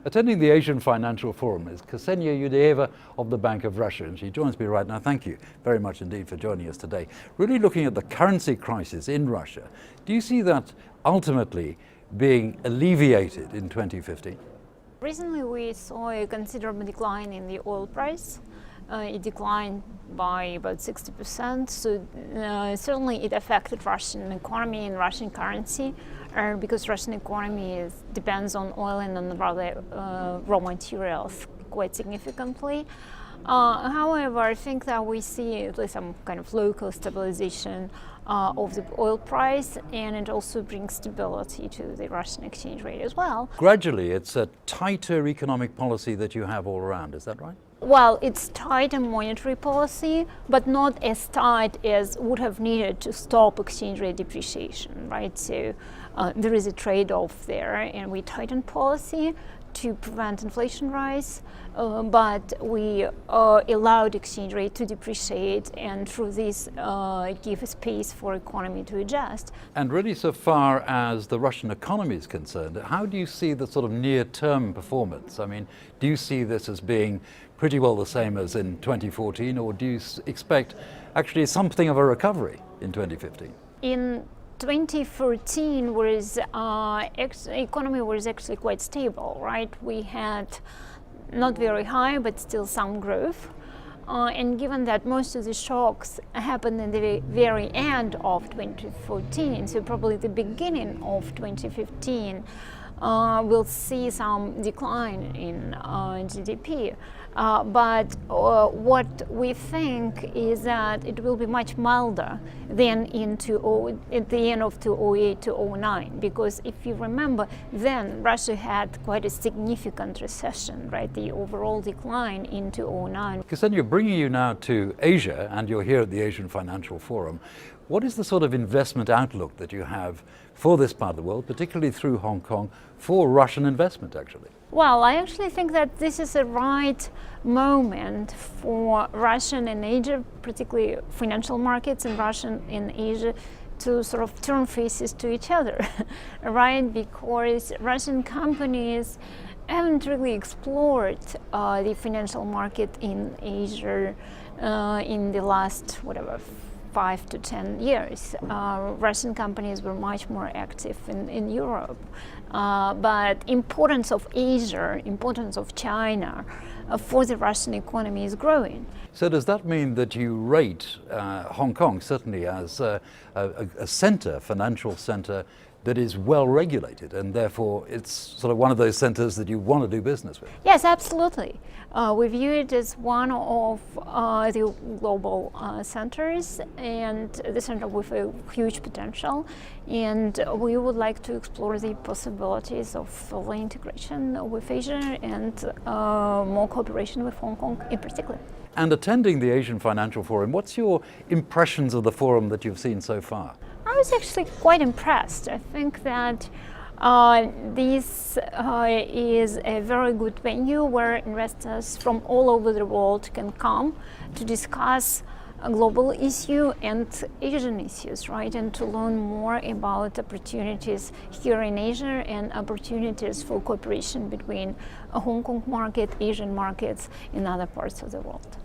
Attending the Asian Financial Forum is Ksenia Yudaeva of the Bank of Russia, and she joins me right now. Thank you very much indeed for joining us today. Really looking at the currency crisis in Russia, do you see that ultimately being alleviated in 2015? Recently we saw a considerable decline in the oil price. It declined by about 60%, so certainly it affected Russian economy and Russian currency because Russian economy depends on oil and on rather raw materials quite significantly. However, I think that we see at least some kind of local stabilization of the oil price, and it also brings stability to the Russian exchange rate as well. Gradually, it's a tighter economic policy that you have all around, is that right? Well, it's tight in monetary policy, but not as tight as would have needed to stop exchange rate depreciation, right? So there is a trade-off there, and we tighten policy to prevent inflation rise, but we allowed exchange rate to depreciate, and through this give a space for economy to adjust. And really, so far as the Russian economy is concerned, how do you see the sort of near-term performance? I mean, do you see this as being pretty well the same as in 2014, or do you expect actually something of a recovery in 2015? In 2014, economy was actually quite stable, right? We had not very high, but still some growth. And given that most of the shocks happened in the very end of 2014, so probably the beginning of 2015, we'll see some decline in GDP. But what we think is that it will be much milder than at the end of 2008 to 2009, because if you remember, then Russia had quite a significant recession, right? The overall decline into 2009. Ksenia, bringing you now to Asia, and you're here at the Asian Financial Forum, what is the sort of investment outlook that you have for this part of the world, particularly through Hong Kong, for Russian investment actually? Well, I actually think that this is the right moment for Russian and Asia, particularly financial markets in Russia and Asia, to sort of turn faces to each other, right? Because Russian companies haven't really explored the financial market in Asia in the last, 5 to 10 years. Russian companies were much more active in Europe. But importance of Asia, importance of China for the Russian economy is growing. So does that mean that you rate Hong Kong certainly as a financial center that is well regulated, and therefore it's sort of one of those centers that you want to do business with? Yes, absolutely. We view it as one of the global centers, and the center with a huge potential, and we would like to explore the possibilities of full integration with Asia and more cooperation with Hong Kong in particular. And attending the Asian Financial Forum, what's your impressions of the forum that you've seen so far? I was actually quite impressed. I think that this is a very good venue where investors from all over the world can come to discuss a global issue and Asian issues, right? And to learn more about opportunities here in Asia and opportunities for cooperation between a Hong Kong market, Asian markets, and other parts of the world.